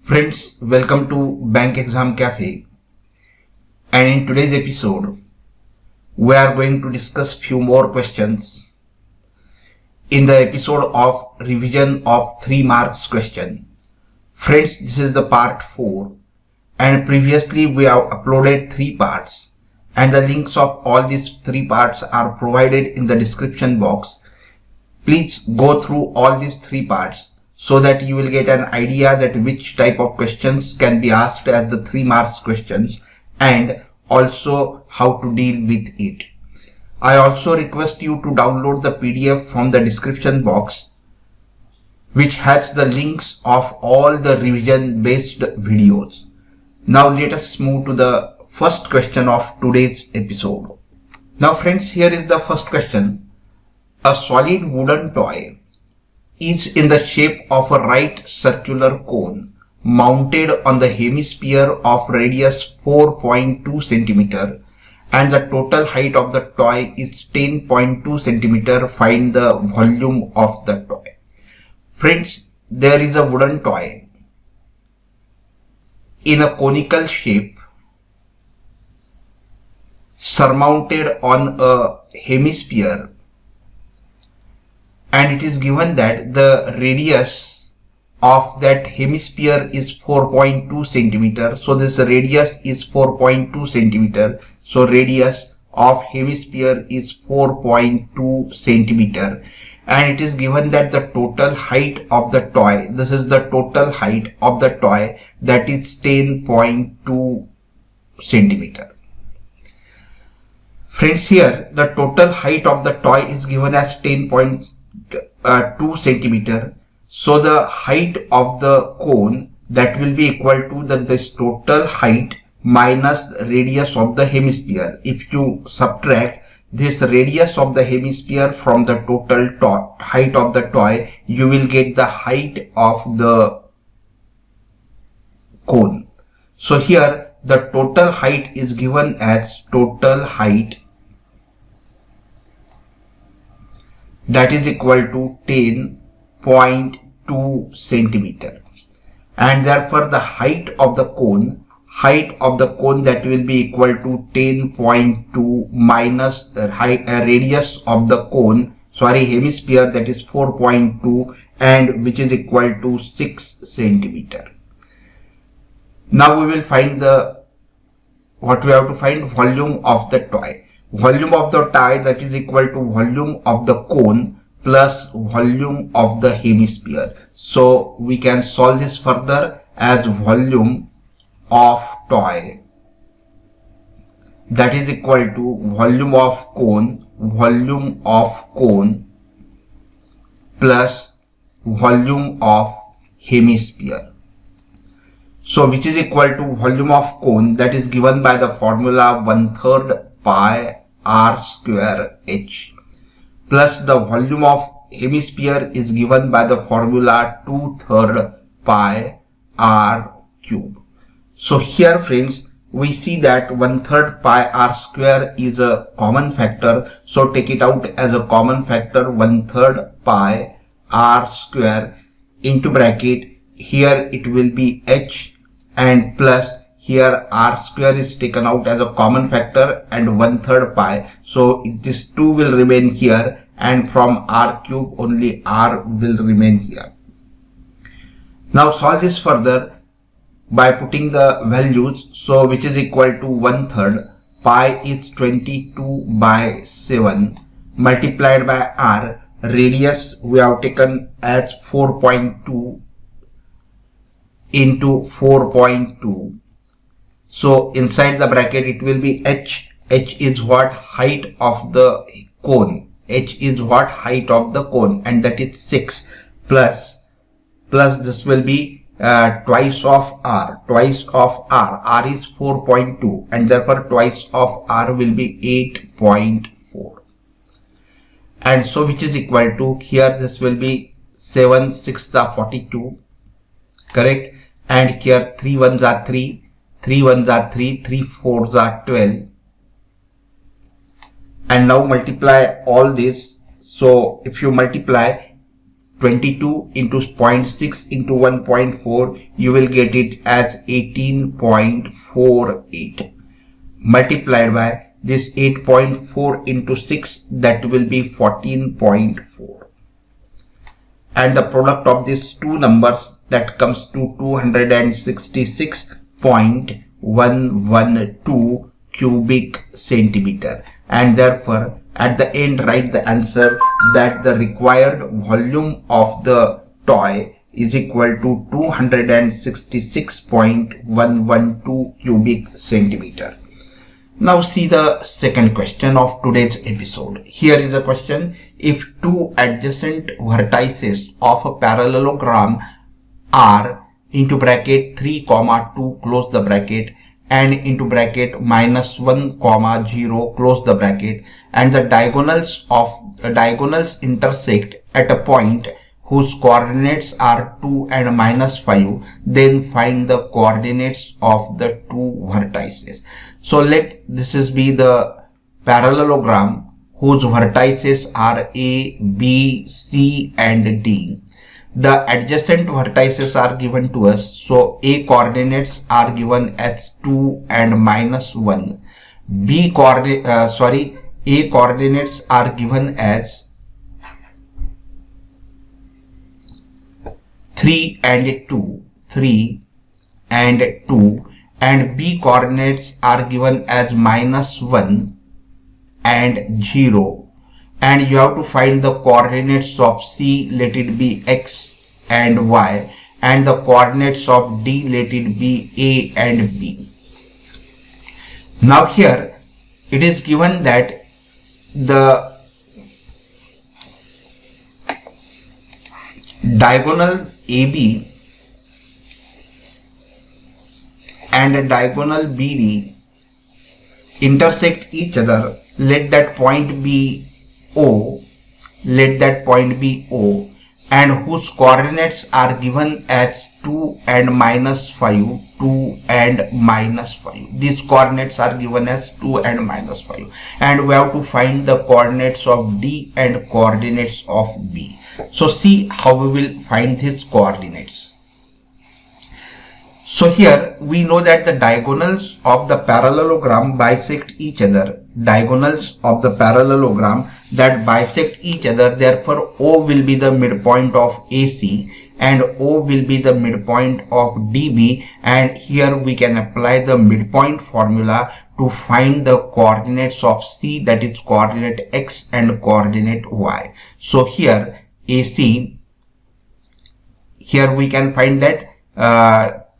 Friends, welcome to Bank Exam Cafe, and in today's episode we are going to discuss few more questions in the episode of revision of 3 marks question. Friends, this is the part 4 and previously we have uploaded 3 parts and the links of all these 3 parts are provided in the description box. Please go through all these 3 parts so that you will get an idea that which type of questions can be asked as the 3 marks questions and also how to deal with it. I also request you to download the PDF from the description box which has the links of all the revision based videos. Now let us move to the first question of today's episode. Now friends, here is the first question. A solid wooden toy is in the shape of a right circular cone mounted on the hemisphere of radius 4.2 cm and the total height of the toy is 10.2 cm. Find the volume of the toy. Friends, there is a wooden toy in a conical shape surmounted on a hemisphere, and it is given that the radius of that hemisphere is 4.2 cm. So this radius is 4.2 cm. So radius of hemisphere is 4.2 cm. And it is given that the total height of the toy, this is the total height of the toy, that is 10.2 cm. Friends, here the total height of the toy is given as 10.2 cm. So the height of the cone, that will be equal to this total height minus radius of the hemisphere. If you subtract this radius of the hemisphere from the total height of the toy, you will get the height of the cone. So here the total height is given as total height, that is equal to 10.2 cm, and therefore the height of the cone that will be equal to 10.2 minus the radius of the hemisphere, that is 4.2, and which is equal to 6 cm. Now we will find what we have to find, volume of the toy. Volume of the toy, that is equal to volume of the cone plus volume of the hemisphere. So we can solve this further as volume of toy, that is equal to volume of cone plus volume of hemisphere. So which is equal to volume of cone, that is given by the formula 1/3 pi r square h, plus the volume of hemisphere is given by the formula 2/3 pi r cube. So here friends, we see that 1/3 pi r square is a common factor. So take it out as a common factor, 1/3 pi r square into bracket. Here it will be h, and plus here r square is taken out as a common factor and 1/3 pi. So this 2 will remain here, and from r cube only r will remain here. Now solve this further by putting the values. So which is equal to 1/3 pi is 22/7 multiplied by r. Radius we have taken as 4.2 into 4.2. So inside the bracket it will be h. H is what? Height of the cone. H is what? Height of the cone, and that is 6 plus this will be twice of r. R is 4.2, and therefore twice of r will be 8.4. And so which is equal to, here this will be 7 6 are 42, correct, and here 3 1s are 3, 3 1s are 3, 3 4s are 12, and now multiply all this. So if you multiply 22 into 0.6 into 1.4, you will get it as 18.48. Multiplied by this 8.4 into 6, that will be 14.4. And the product of these two numbers, that comes to 266.112 cubic centimeter. And therefore, at the end, write the answer that the required volume of the toy is equal to 266.112 cubic centimeter. Now see the second question of today's episode. Here is a question: if two adjacent vertices of a parallelogram are into bracket 3 comma 2 close the bracket and into bracket minus 1 comma 0 close the bracket, and the diagonals intersect at a point whose coordinates are 2 and minus 5, then find the coordinates of the two vertices. So let this be the parallelogram whose vertices are A, B, C and D. The adjacent vertices are given to us. So A coordinates are given as 2 and minus 1. A coordinates are given as 3 and 2, 3 and 2, and B coordinates are given as minus 1 and 0. And you have to find the coordinates of C, let it be X and Y, and the coordinates of D, let it be A and B. Now here it is given that the diagonal AB and a diagonal BD intersect each other. Let that point be O, and whose coordinates are given as 2 and minus 5, 2 and minus 5. These coordinates are given as 2 and minus 5, and we have to find the coordinates of D and coordinates of B. So see how we will find these coordinates. So here we know that the diagonals of the parallelogram bisect each other. Diagonals of the parallelogram that bisect each other, therefore O will be the midpoint of AC and O will be the midpoint of DB, and here we can apply the midpoint formula to find the coordinates of C, that is coordinate X and coordinate Y. So here AC, here we can find that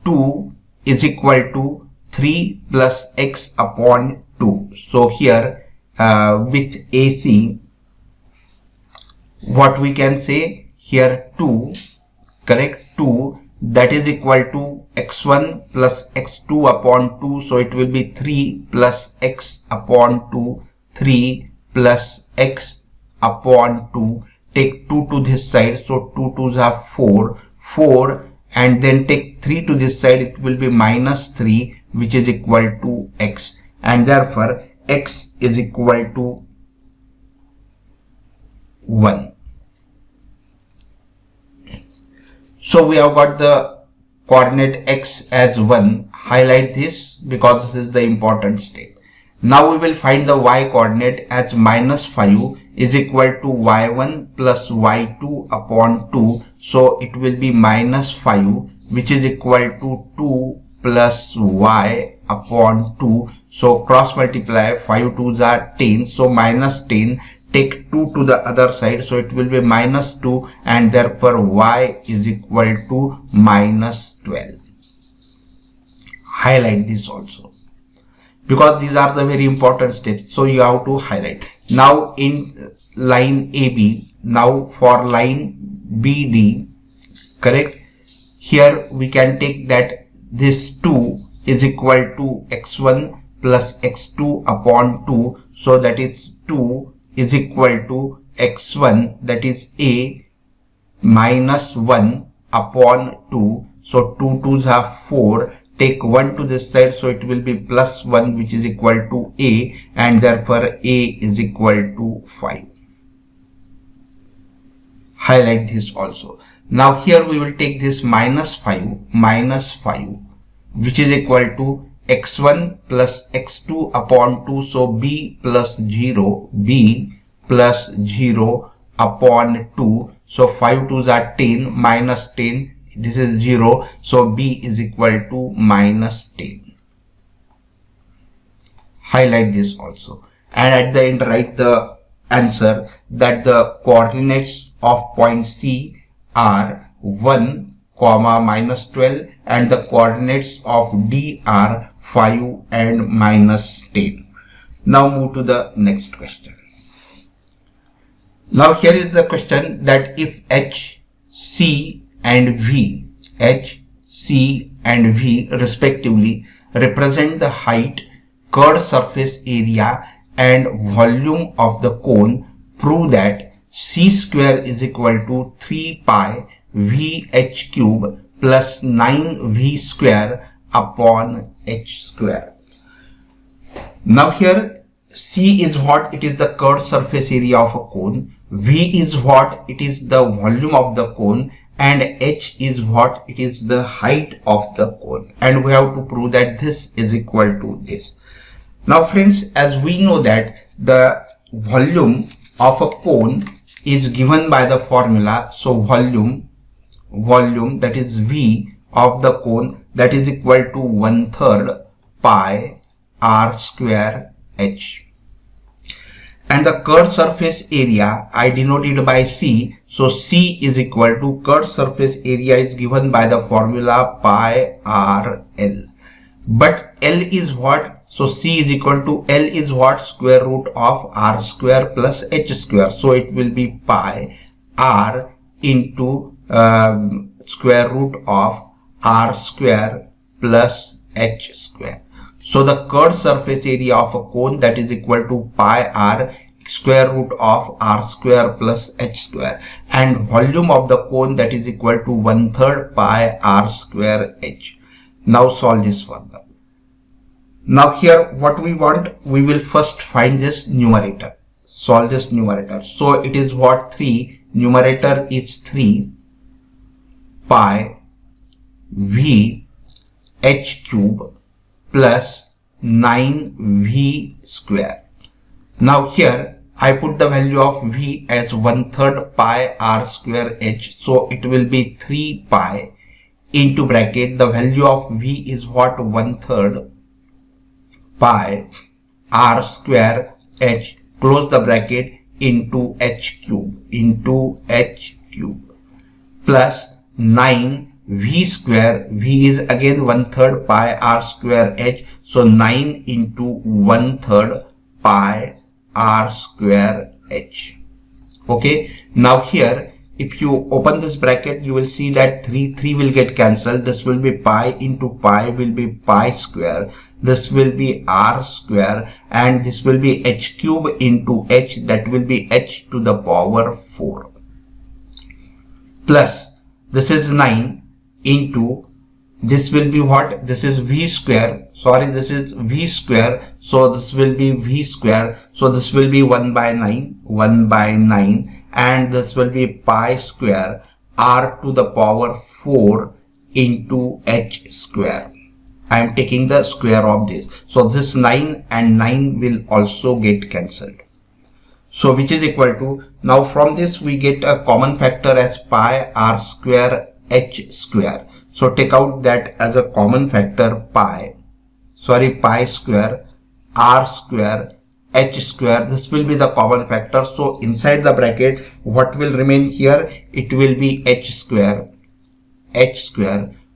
2 is equal to 3 plus X upon 2. So here with AC, what we can say here, 2, correct, 2, that is equal to x1 plus x2 upon 2. So it will be 3 plus x upon 2, 3 plus x upon 2. Take 2 to this side, so 2 2s are 4, 4, and then take 3 to this side, it will be minus 3, which is equal to x, and therefore x is equal to 1. So we have got the coordinate x as 1. Highlight this because this is the important step. Now we will find the y coordinate as minus 5 is equal to y1 plus y2 upon 2. So it will be minus 5, which is equal to 2 plus y upon 2. So cross multiply, 5 2s are 10. So minus 10, take 2 to the other side. So it will be minus 2, and therefore y is equal to minus 12. Highlight this also, because these are the very important steps. So you have to highlight. Now in line AB, now for line BD, correct, here we can take that this 2 is equal to x1 plus x2 upon 2. So that is 2 is equal to x1, that is A, minus 1 upon 2. So 2 2s are 4. Take 1 to this side, so it will be plus 1, which is equal to A, and therefore A is equal to 5. highlight this also. Now here we will take this minus 5 which is equal to x1 plus x2 upon 2. So b plus 0 upon 2. So 5 2s are 10 minus 10. This is 0. So b is equal to minus 10. Highlight this also. And at the end write the answer that the coordinates of point C are 1, minus 12 and the coordinates of D are 5 and minus 10. Now move to the next question. Now here is the question that if H, C and V respectively represent the height, curved surface area and volume of the cone, prove that C square is equal to 3 pi VH cube plus 9V square upon H square. Now here C is what? It is the curved surface area of a cone. V is what? It is the volume of the cone. And H is what? It is the height of the cone. And we have to prove that this is equal to this. Now friends, as we know that the volume of a cone is given by the formula. So volume that is V of the cone, that is equal to 1/3 pi r square h. And the curved surface area I denoted by C. So C is equal to curved surface area is given by the formula pi r L. But L is what? So C is equal to L is what? Square root of r square plus h square. So it will be pi r into square root of r square plus h square. So the curved surface area of a cone, that is equal to pi r square root of r square plus h square, and volume of the cone, that is equal to 1/3 pi r square h. Now solve this further. Now here what we want, we will first find this numerator. Solve this numerator. So it is what? 3. Numerator is 3 pi v h cube plus 9v square. Now here I put the value of v as 1/3 pi r square h. So it will be 3 pi into bracket. The value of v is what? 1/3 pi r square h, close the bracket, into h cube plus 9v square. V is again 1/3 pi r square h. So 9 into 1/3 pi r square h. Okay. Now here if you open this bracket, you will see that 3 will get cancelled. This will be pi into pi will be pi square. This will be r square, and this will be h cube into h, that will be h to the power 4. Plus this is 9 into, this will be what? This is v square. Sorry, this is v square. So this will be v square. So this will be 1/9, and this will be pi square r to the power 4 into h square. I am taking the square of this. So this 9 and 9 will also get cancelled. So which is equal to, now from this we get a common factor as pi r square h square. So take out that as a common factor, pi square r square h square. This will be the common factor. So inside the bracket what will remain here? It will be h square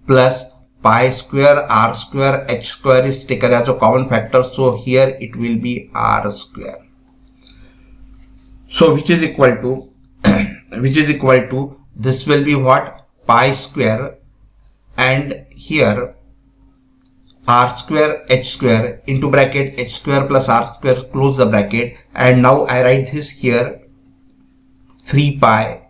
plus pi square r square h square is taken as a common factor. So here it will be r square. So which is equal to this will be what? Pi square, and here r square h square into bracket h square plus r square, close the bracket, and now I write this here 3 pi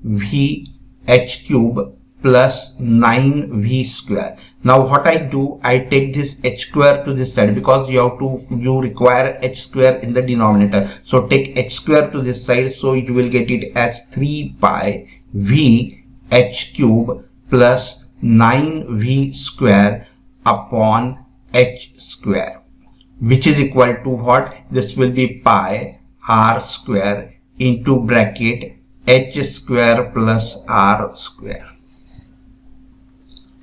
v h cube plus 9v square. Now what I do, I take this h square to this side because you require h square in the denominator. So take h square to this side, so it will get it as 3 pi v h cube plus 9v square upon h square, which is equal to what? This will be pi r square into bracket h square plus r square.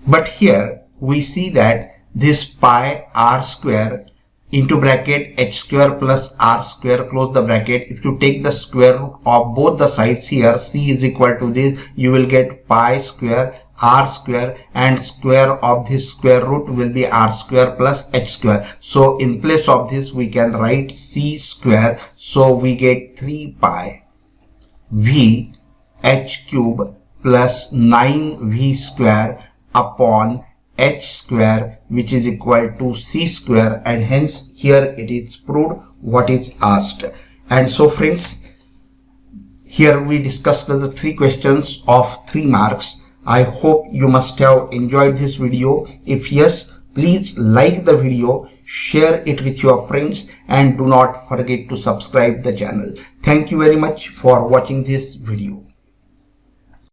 But here we see that this pi r square into bracket h square plus r square, close the bracket. If you take the square root of both the sides here, c is equal to this, you will get pi square r square, and square of this square root will be r square plus h square. So in place of this we can write c square. So we get 3 pi v h cube plus 9v square upon h square, which is equal to c square, and hence here it is proved what is asked. And so friends, here we discussed the 3 questions of 3 marks. I hope you must have enjoyed this video. If yes, please like the video, share it with your friends, and do not forget to subscribe the channel. Thank you very much for watching this video.